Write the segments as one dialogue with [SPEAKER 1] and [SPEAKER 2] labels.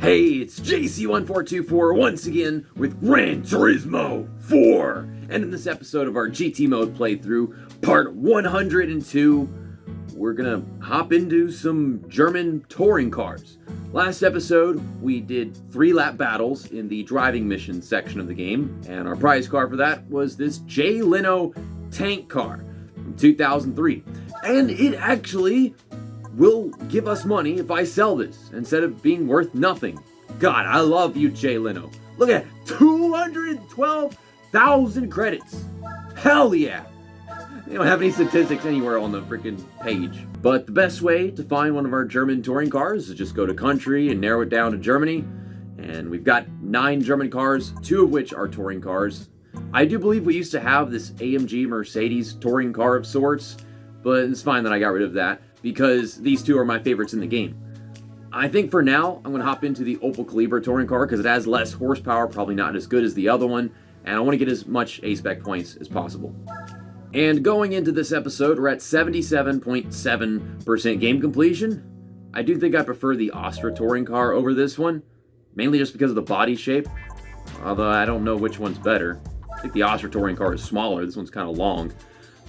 [SPEAKER 1] Hey, it's JC1424 once again with Gran Turismo 4. And in this episode of our GT mode playthrough, part 102, we're gonna hop into some German touring cars. Last episode, we did 3-lap battles in the driving mission section of the game, and our prize car for that was this Jay Leno tank car from 2003. And it actually will give us money if I sell this instead of being worth nothing. God, I love you, Jay Leno. Look at 212,000 credits. Hell yeah. They don't have any statistics anywhere on the freaking page. But the best way to find one of our German touring cars is just go to country and narrow it down to Germany. And we've got 9 German cars, 2 of which are touring cars. I do believe we used to have this AMG Mercedes touring car of sorts, but it's fine that I got rid of that, because these 2 are my favorites in the game. I think for now, I'm going to hop into the Opel Calibre touring car because it has less horsepower, probably not as good as the other one, and I want to get as much A-spec points as possible. And going into this episode, we're at 77.7% game completion. I do think I prefer the Astra touring car over this one, mainly just because of the body shape, although I don't know which one's better. I think the Astra touring car is smaller, this one's kind of long,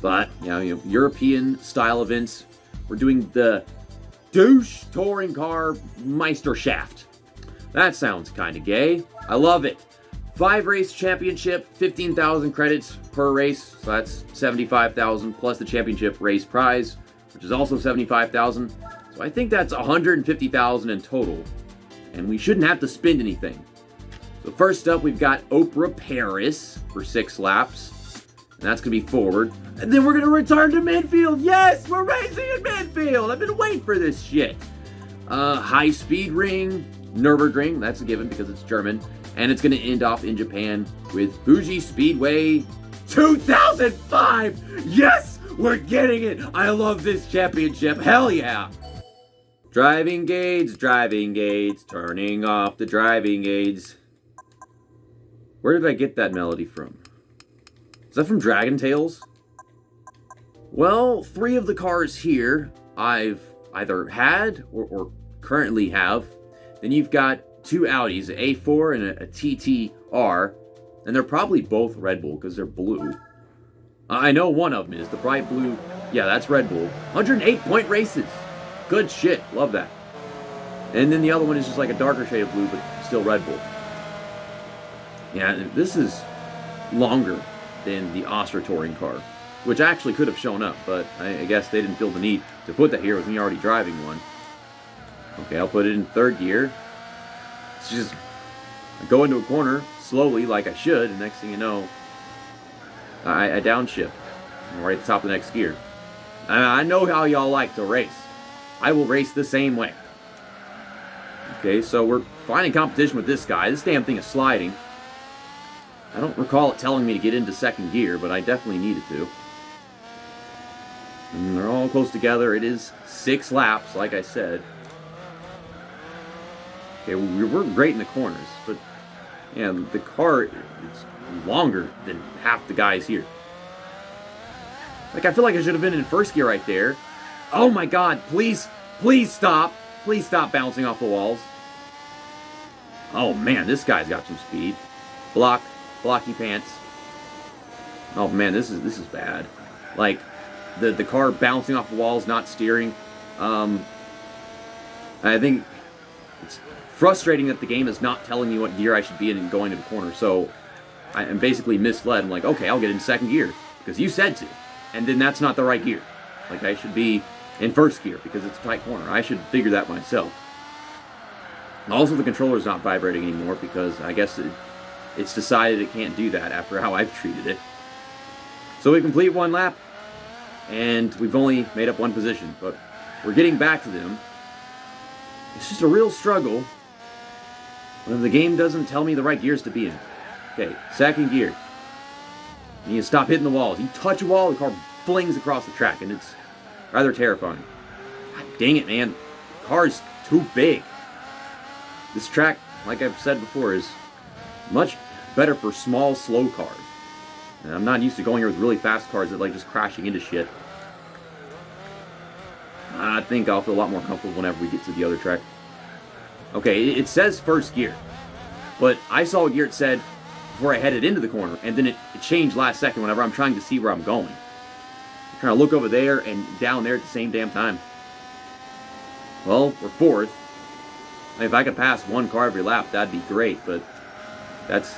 [SPEAKER 1] but you know, European style events. We're doing the Deutsche touring car Meisterschaft. That sounds kind of gay. I love it. 5 race championship, 15,000 credits per race. So that's 75,000 plus the championship race prize, which is also 75,000. So I think that's 150,000 in total. And we shouldn't have to spend anything. So first up, we've got Opera Paris for 6 laps. And that's going to be forward. And then we're going to return to midfield. Yes, we're racing in midfield. I've been waiting for this shit. High speed ring, Nürburgring. That's a given because it's German. And it's going to end off in Japan with Fuji Speedway 2005. Yes, we're getting it. I love this championship. Hell yeah. Driving aids, turning off the driving aids. Where did I get that melody from? Is that from Dragon Tales? Well, 3 of the cars here I've either had or currently have. Then you've got 2 Audis, an A4 and a TTR, and they're probably both Red Bull because they're blue. I know one of them is the bright blue. Yeah, that's Red Bull. 108-point races. Good shit. Love that. And then the other one is just like a darker shade of blue, but still Red Bull. Yeah, this is longer than the Astra touring car, which actually could have shown up, but I guess they didn't feel the need to put that here with me already driving one. Okay, I'll put it in 3rd gear. It's just, I go into a corner slowly like I should, and next thing you know, I downshift. I'm right at the top of the next gear. I know how y'all like to race. I will race the same way. Okay, so we're finding competition with this guy. This damn thing is sliding. I don't recall it telling me to get into 2nd gear, but I definitely needed to. And they're all close together. It is 6 laps, like I said. Okay, we're great in the corners, but yeah, the car is longer than half the guys here. Like, I feel like I should have been in 1st gear right there. Oh my god, please stop. Please stop bouncing off the walls. Oh man, this guy's got some speed. Blocky pants. Oh man, this is bad. Like, the car bouncing off the walls, not steering. I think it's frustrating that the game is not telling me what gear I should be in and going to the corner. So I am basically misled. I'm like, okay, I'll get in 2nd gear because you said to, and then that's not the right gear. Like, I should be in 1st gear because it's a tight corner. I should figure that myself. Also, the controller's not vibrating anymore because I guess it's decided it can't do that after how I've treated it. So we complete 1 lap, and we've only made up 1 position, but we're getting back to them. It's just a real struggle when the game doesn't tell me the right gears to be in. Okay, 2nd gear. You need to stop hitting the walls. You touch a wall, the car flings across the track, and it's rather terrifying. God dang it, man. The car is too big. This track, like I've said before, is much better for small, slow cars. And I'm not used to going here with really fast cars that like just crashing into shit. I think I'll feel a lot more comfortable whenever we get to the other track. Okay, it says first gear. But I saw what gear it said before I headed into the corner, and then it changed last second whenever I'm trying to see where I'm going. I'm trying to look over there and down there at the same damn time. Well, we're fourth. I mean, if I could pass one car every lap, that'd be great, but that's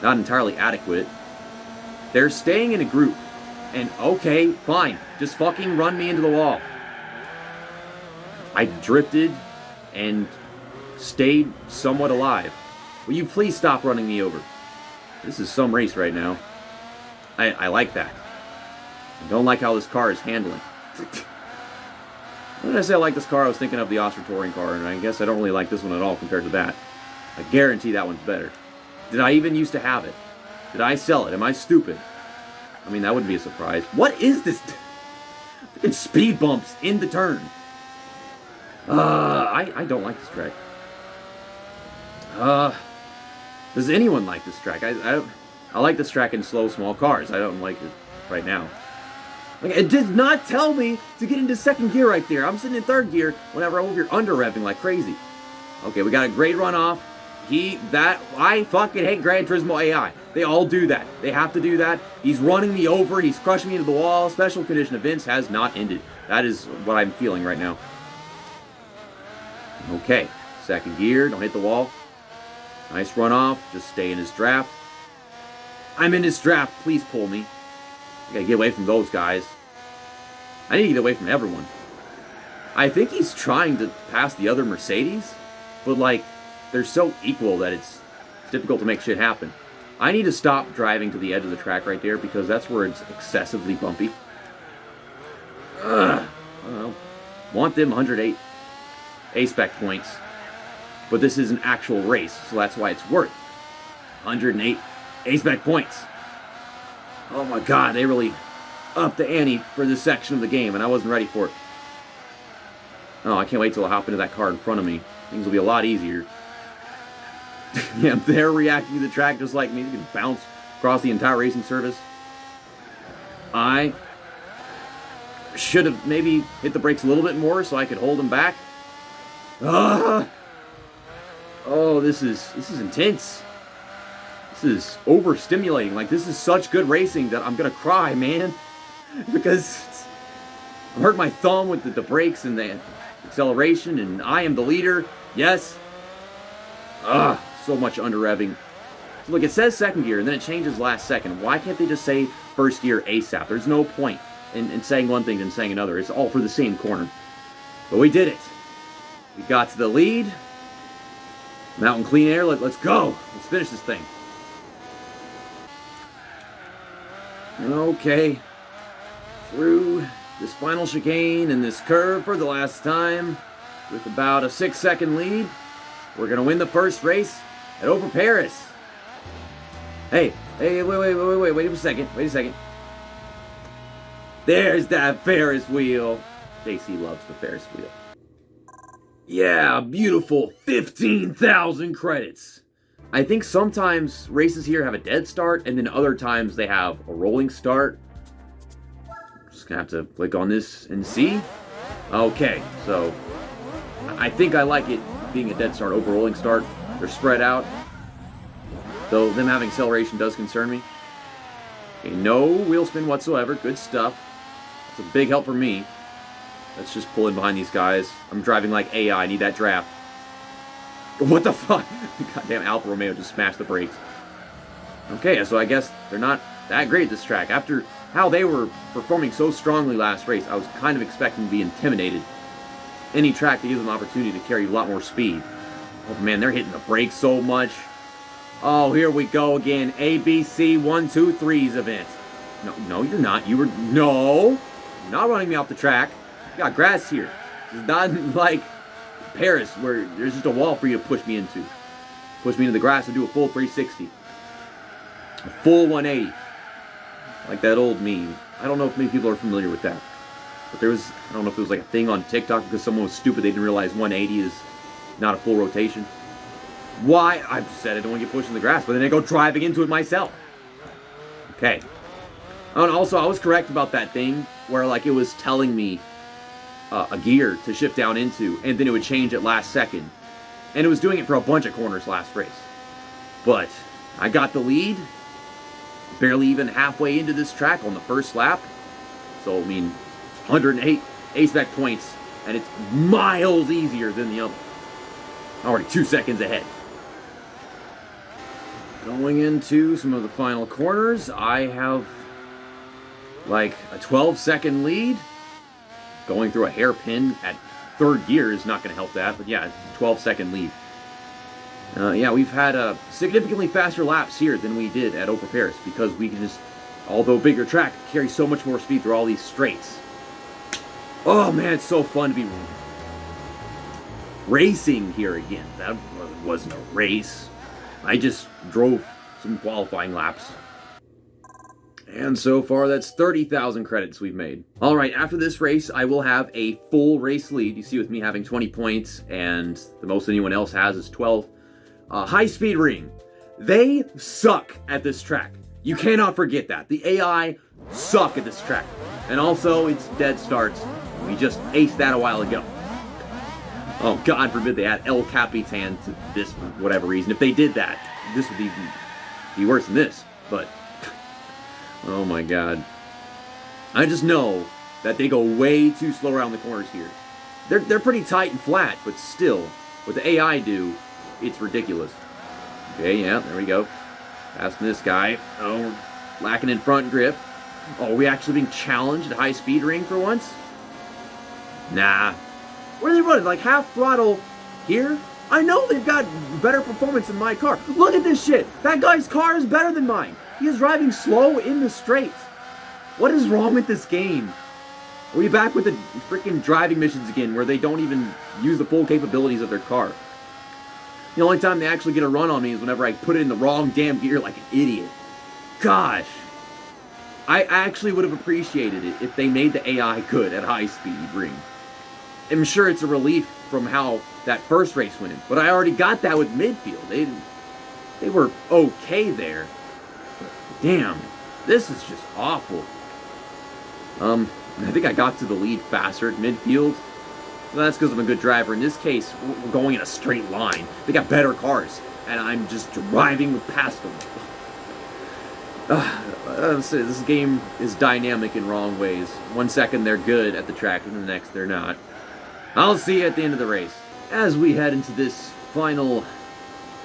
[SPEAKER 1] not entirely adequate. They're staying in a group, and okay, fine. Just fucking run me into the wall. I drifted and stayed somewhat alive. Will you please stop running me over? This is some race right now. I like that. I don't like how this car is handling. When I say I like this car, I was thinking of the Austria Touring car, and I guess I don't really like this one at all compared to that. I guarantee that one's better. Did I even used to have it? Did I sell it? Am I stupid? I mean, that wouldn't be a surprise. What is this? Freaking speed bumps in the turn. I don't like this track. Does anyone like this track? I like this track in slow, small cars. I don't like it right now. Like, it did not tell me to get into second gear right there. I'm sitting in third gear whenever I'm over here under-revving like crazy. Okay, we got a great runoff. I fucking hate Gran Turismo AI. They all do that. They have to do that. He's running me over. He's crushing me into the wall. Special condition events has not ended. That is what I'm feeling right now. Okay, second gear. Don't hit the wall. Nice runoff. Just stay in his draft. I'm in his draft. Please pull me. I gotta get away from those guys. I need to get away from everyone. I think he's trying to pass the other Mercedes, but like, they're so equal that it's difficult to make shit happen. I need to stop driving to the edge of the track right there because that's where it's excessively bumpy. I don't know. Want them 108 A-spec points, but this is an actual race, so that's why it's worth 108 A-spec points. Oh my god, they really upped the ante for this section of the game, and I wasn't ready for it. Oh, I can't wait till I hop into that car in front of me. Things will be a lot easier. Yeah, they're reacting to the track just like me. They can bounce across the entire racing surface. I should have maybe hit the brakes a little bit more so I could hold them back. Oh, this is intense. This is overstimulating. Like, this is such good racing that I'm gonna cry, man. Because I hurt my thumb with the brakes and the acceleration, and I am the leader. Yes. So much under-revving. So look, it says second gear, and then it changes last second. Why can't they just say first gear ASAP? There's no point in saying one thing and saying another. It's all for the same corner. But we did it. We got to the lead. Mountain clean air. Let's go. Let's finish this thing. Okay. Through this final chicane and this curve for the last time with about a 6-second lead. We're going to win the first race at Over Paris. Hey, wait a second. There's that Ferris wheel. JC loves the Ferris wheel. Yeah, beautiful 15,000 credits. I think sometimes races here have a dead start, and then other times they have a rolling start. Just gonna have to click on this and see. Okay, so I think I like it being a dead start over rolling start. They're spread out, though them having acceleration does concern me. Okay, no wheel spin whatsoever. Good stuff. It's a big help for me. Let's just pull in behind these guys. I'm driving like AI. I need that draft. What the fuck? Goddamn Alfa Romeo just smashed the brakes. Okay, so I guess they're not that great at this track. After how they were performing so strongly last race, I was kind of expecting to be intimidated. Any track that gives them an opportunity to carry a lot more speed. Oh man, they're hitting the brakes so much. Oh, here we go again. ABC 1, 2, 3's event. No, you're not. You're not running me off the track. You got grass here. It's not like Paris where there's just a wall for you to push me into. Push me into the grass and do a full 360. A full 180. Like that old meme. I don't know if many people are familiar with that. But I don't know if it was like a thing on TikTok because someone was stupid. They didn't realize 180 is not a full rotation. Why? I said I don't want to get pushed in the grass, but then I go driving into it myself. Okay. Oh, and also, I was correct about that thing where like it was telling me a gear to shift down into, and then it would change at last second. And it was doing it for a bunch of corners last race. But I got the lead, barely even halfway into this track on the first lap. So, I mean, 108 A-spec points, and it's miles easier than the other. Already 2 seconds ahead. Going into some of the final corners, I have like a 12-second lead. Going through a hairpin at third gear is not going to help that, but yeah, 12-second lead. Yeah, we've had significantly faster laps here than we did at Opel Paris because we can just, although bigger track, carry so much more speed through all these straights. Oh man, it's so fun to be racing here again. That wasn't a race. I just drove some qualifying laps. And so far, that's 30,000 credits we've made. All right, after this race, I will have a full race lead. You see with me having 20 points, and the most anyone else has is 12. High Speed Ring. They suck at this track. You cannot forget that. The AI suck at this track. And also, it's dead starts. We just aced that a while ago. Oh, God forbid they add El Capitan to this for whatever reason. If they did that, this would even be worse than this. But, oh my God. I just know that they go way too slow around the corners here. They're pretty tight and flat, but still, what the AI do, it's ridiculous. Okay, yeah, there we go. Passing this guy. Oh, lacking in front grip. Oh, are we actually being challenged at High Speed Ring for once? Nah. What are they running? Like half throttle here? I know they've got better performance than my car. Look at this shit. That guy's car is better than mine. He is driving slow in the straights. What is wrong with this game? Are we back with the freaking driving missions again where they don't even use the full capabilities of their car? The only time they actually get a run on me is whenever I put it in the wrong damn gear like an idiot. Gosh. I actually would have appreciated it if they made the AI good at High Speed Ring. I'm sure it's a relief from how that first race went in, but I already got that with midfield. They were okay there. But damn, this is just awful. I think I got to the lead faster at midfield. Well, that's because I'm a good driver. In this case, we're going in a straight line. They got better cars, and I'm just driving past them. This game is dynamic in wrong ways. 1 second they're good at the track, and the next they're not. I'll see you at the end of the race. As we head into this final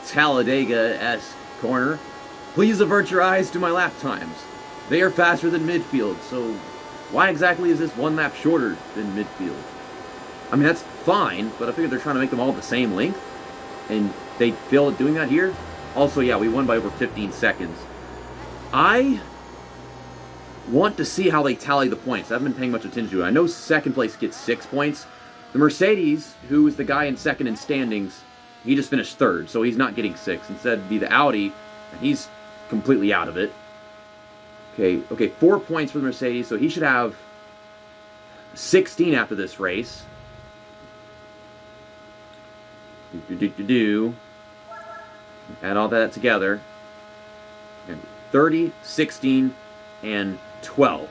[SPEAKER 1] Talladega-esque corner, please avert your eyes to my lap times. They are faster than midfield, so why exactly is this one lap shorter than midfield? I mean, that's fine, but I figured they're trying to make them all the same length, and they failed at doing that here. Also, yeah, we won by over 15 seconds. I want to see how they tally the points. I haven't been paying much attention to it. I know second place gets 6 points. The Mercedes, who is the guy in second in standings, he just finished third, so he's not getting 6. Instead, it'd be the Audi, and he's completely out of it. Okay, 4 points for the Mercedes, so he should have 16 after this race. Add all that together. 30, 16, and 12.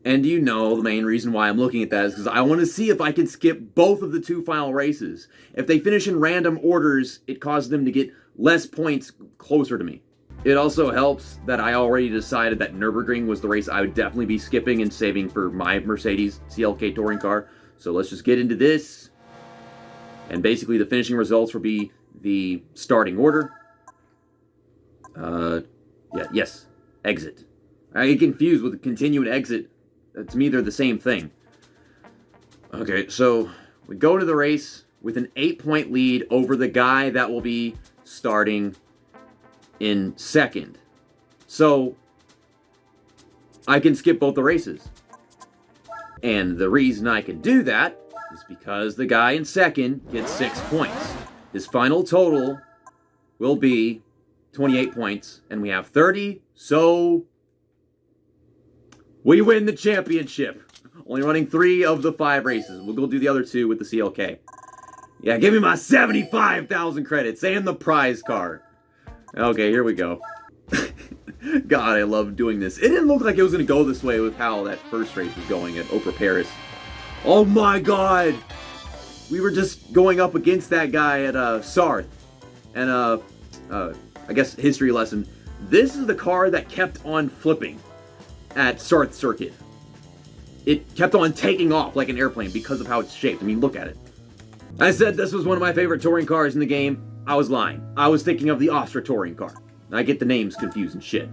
[SPEAKER 1] And you know the main reason why I'm looking at that is because I want to see if I can skip both of the 2 final races. If they finish in random orders, it causes them to get less points closer to me. It also helps that I already decided that Nürburgring was the race I would definitely be skipping and saving for my Mercedes CLK touring car. So let's just get into this. And basically the finishing results will be the starting order. Exit. I get confused with the continue and exit. To me, they're the same thing. Okay, so we go to the race with an 8-point lead over the guy that will be starting in second. So I can skip both the races. And the reason I can do that is because the guy in second gets 6 points. His final total will be 28 points, and we have 30, so we win the championship. Only running 3 of the 5 races. We'll go do the other 2 with the CLK. Yeah, give me my 75,000 credits and the prize car. Okay, here we go. God, I love doing this. It didn't look like it was going to go this way with how that first race was going at Opel Paris. Oh my God! we were just going up against that guy at Sarth. And I guess history lesson. This is the car that kept on flipping at Sarth Circuit. It kept on taking off like an airplane because of how it's shaped. I mean, look at it. I said this was one of my favorite touring cars in the game. I was lying. I was thinking of the Astra touring car. I get the names confused and shit.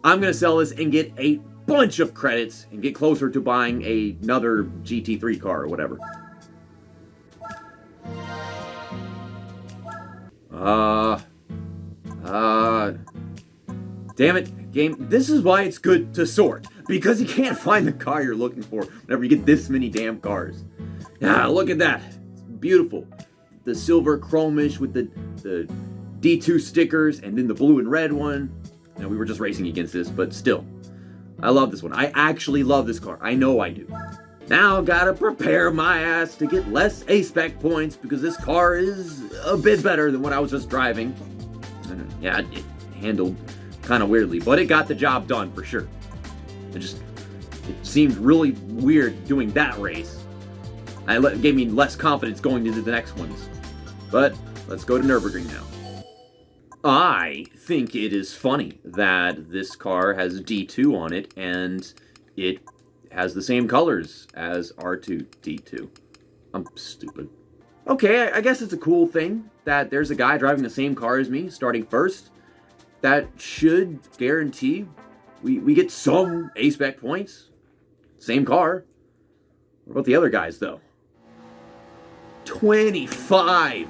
[SPEAKER 1] I'm gonna sell this and get a bunch of credits and get closer to buying another GT3 car or whatever. Damn it, game. This is why it's good to sort. Because you can't find the car you're looking for whenever you get this many damn cars. Ah, look at that. It's beautiful. The silver chromish with the D2 stickers and then the blue and red one. You know, we were just racing against this, but still. I love this one. I actually love this car. I know I do. Now gotta prepare my ass to get less A-spec points because this car is a bit better than what I was just driving. Yeah, it handled kind of weirdly, but it got the job done for sure. It seemed really weird doing that race. It gave me less confidence going into the next ones. But let's go to Nürburgring now. I think it is funny that this car has D2 on it and it has the same colors as R2-D2. I'm stupid. Okay, I guess it's a cool thing that there's a guy driving the same car as me, starting first. That should guarantee we get some A-spec points. Same car. What about the other guys, though? 25!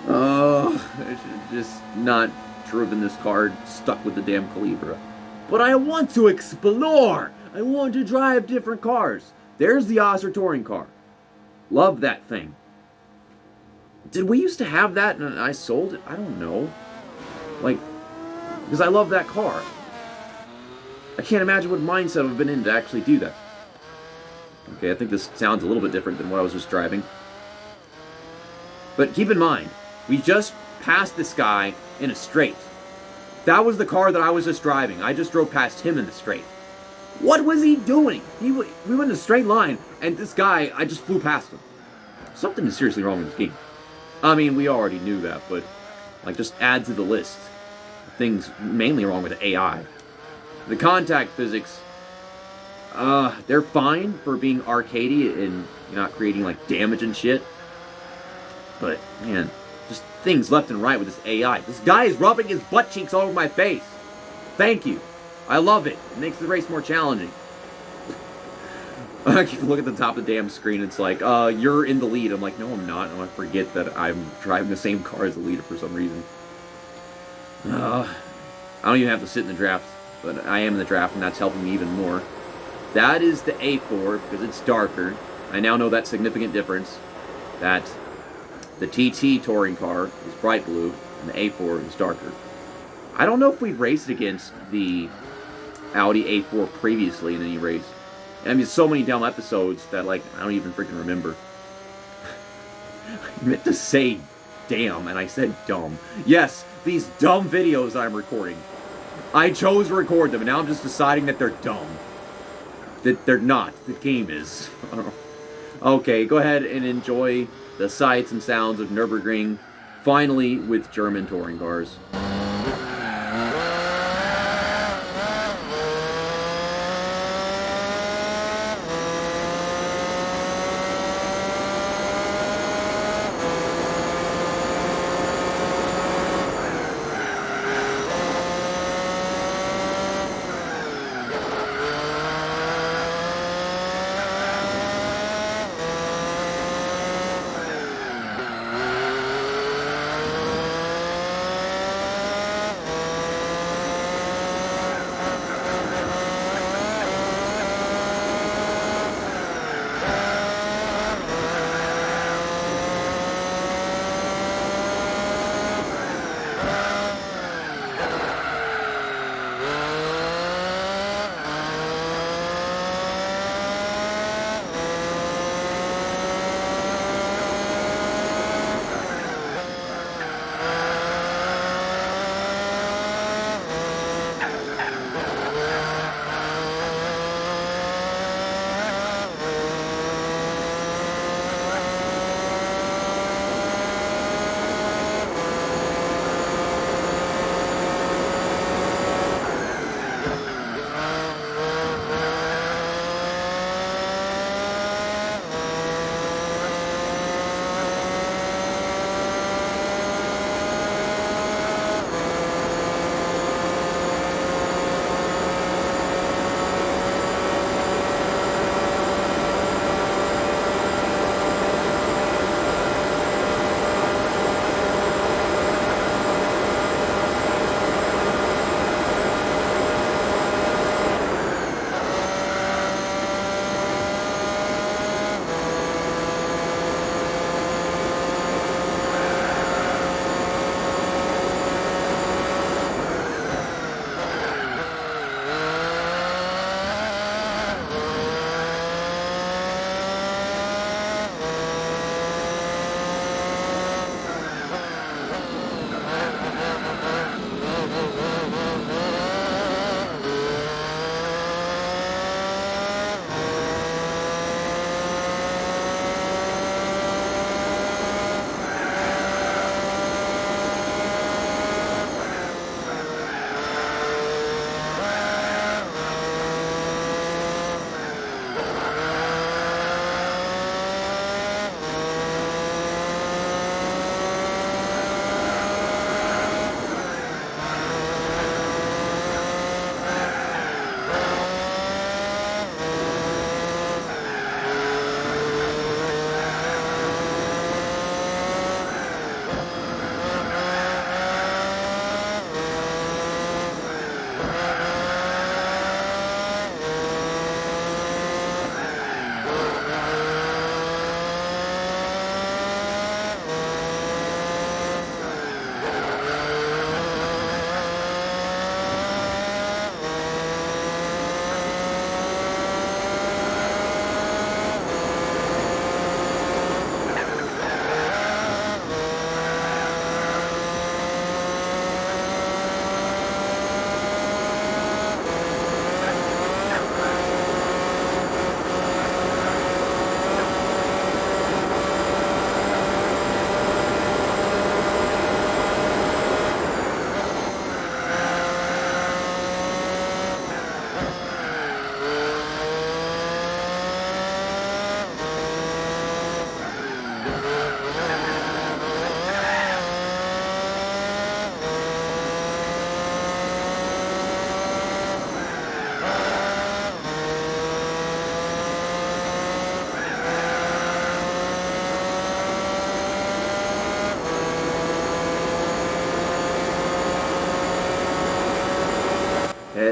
[SPEAKER 1] Oh, I should just not driven this car, stuck with the damn Calibra. But I want to explore! I want to drive different cars. There's the Austria touring car. Love that thing. Did we used to have that and I sold it? I don't know. Like, because I love that car. I can't imagine what mindset I've been in to actually do that. Okay, I think this sounds a little bit different than what I was just driving. But keep in mind, we just passed this guy in a straight. That was the car that I was just driving. I just drove past him in the straight. What was he doing? We went in a straight line, and this guy, I just flew past him. Something is seriously wrong with this game. I mean, we already knew that, but like, just add to the list. Things mainly wrong with the AI. The contact physics, they're fine for being arcadey and not creating like damage and shit. But man, just things left and right with this AI. This guy is rubbing his butt cheeks all over my face. Thank you. I love it. It makes the race more challenging. I keep looking at the top of the damn screen. It's like, you're in the lead. I'm like, no, I'm not. And I forget that I'm driving the same car as the leader for some reason. I don't even have to sit in the draft, but I am in the draft, and that's helping me even more. That is the A4 because it's darker. I now know that significant difference. That the TT touring car is bright blue, and the A4 is darker. I don't know if we've raced against the Audi A4 previously in any race. I mean, so many dumb episodes that, like, I don't even freaking remember. I meant to say damn, and I said dumb. Yes, these dumb videos I'm recording. I chose to record them, and now I'm just deciding that they're dumb. That they're not. The game is. Okay, go ahead and enjoy the sights and sounds of Nürburgring, finally with German touring cars.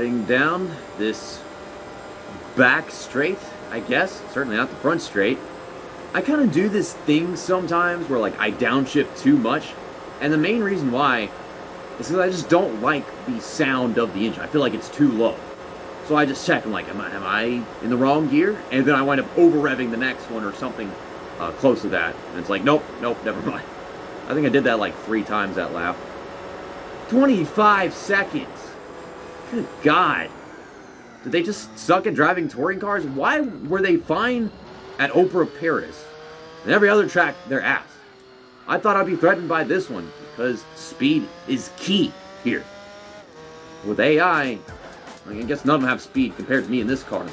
[SPEAKER 1] Heading down this back straight, I guess. Certainly not the front straight. I kind of do this thing sometimes where like I downshift too much. And the main reason why is because I just don't like the sound of the engine. I feel like it's too low. So I just check, I'm like, am I in the wrong gear? And then I wind up over-revving the next one or something close to that. And it's like, nope, never mind. I think I did that like 3 times that lap. 25 seconds. Good God. Did they just suck at driving touring cars? Why were they fine at Opera Paris? And every other track, they're ass. I thought I'd be threatened by this one because speed is key here. With AI, I guess none of them have speed compared to me in this car.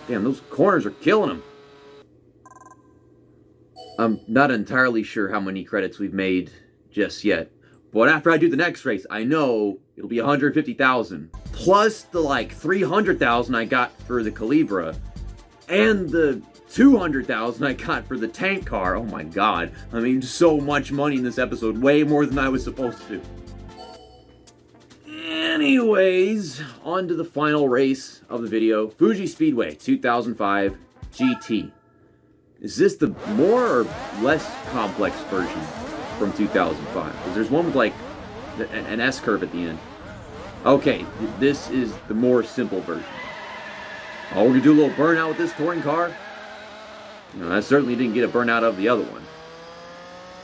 [SPEAKER 1] Damn, those corners are killing them. I'm not entirely sure how many credits we've made just yet. But after I do the next race, I know it'll be 150,000. Plus the like 300,000 I got for the Calibra. And the 200,000 I got for the tank car. Oh my God. I mean, so much money in this episode. Way more than I was supposed to. Anyways, on to the final race of the video. Fuji Speedway 2005 GT. Is this the more or less complex version from 2005? Because there's one with like an S-curve at the end. Okay, this is the more simple version. Oh, we're going to do a little burnout with this touring car? No, I certainly didn't get a burnout of the other one.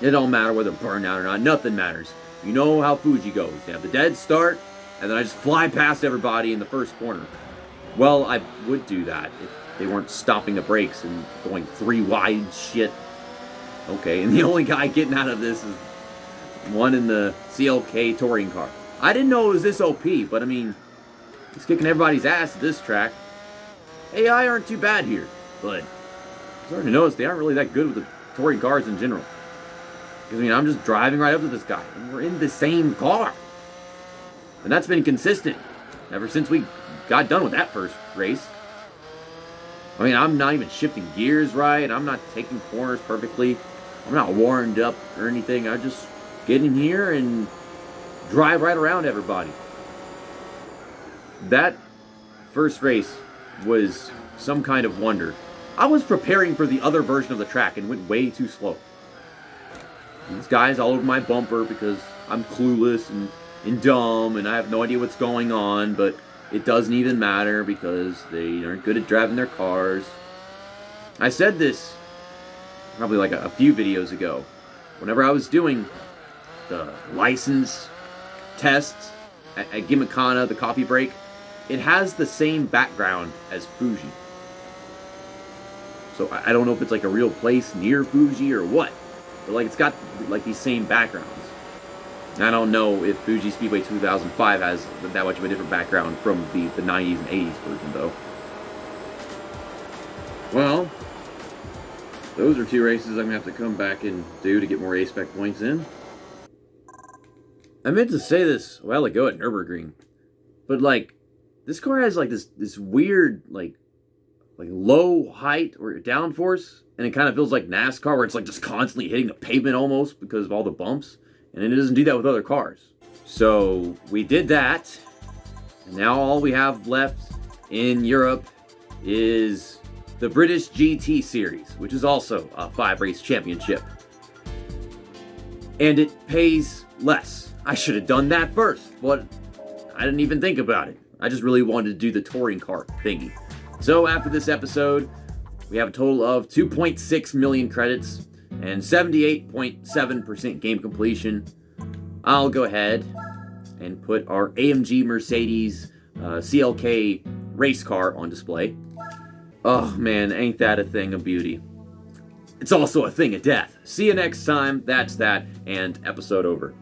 [SPEAKER 1] It don't matter whether burnout or not. Nothing matters. You know how Fuji goes. They have the dead start, and then I just fly past everybody in the first corner. Well, I would do that if they weren't stopping the brakes and going 3 wide shit. Okay, and the only guy getting out of this is one in the CLK touring car. I didn't know it was this OP, but I mean, he's kicking everybody's ass at this track. AI aren't too bad here, but I'm starting to notice they aren't really that good with the touring cars in general. Because I mean, I'm just driving right up to this guy, and we're in the same car. And that's been consistent ever since we got done with that first race. I mean, I'm not even shifting gears right. I'm not taking corners perfectly. I'm not warmed up or anything. I just get in here and drive right around everybody. That first race was some kind of wonder. I was preparing for the other version of the track and went way too slow. These guys all over my bumper because I'm clueless and dumb and I have no idea what's going on, but it doesn't even matter because they aren't good at driving their cars. I said this probably like a few videos ago. Whenever I was doing the license tests at Gymkhana, the coffee break, it has the same background as Fuji. So I don't know if it's like a real place near Fuji or what, but like it's got like these same backgrounds. I don't know if Fuji Speedway 2005 has that much of a different background from the 90s and 80s version, though. Well, those are 2 races I'm going to have to come back and do to get more A-Spec points in. I meant to say this a while ago at Nürburgring, but like, this car has like this weird, like low height or downforce, and it kind of feels like NASCAR, where it's like just constantly hitting the pavement almost because of all the bumps. And it doesn't do that with other cars. So we did that. And now all we have left in Europe is the British GT Series, which is also a 5-race championship. And it pays less. I should have done that first, but I didn't even think about it. I just really wanted to do the touring car thingy. So after this episode, we have a total of 2.6 million credits and 78.7% game completion. I'll go ahead and put our AMG Mercedes CLK race car on display. Oh man, ain't that a thing of beauty. It's also a thing of death. See you next time. That's that, and episode over.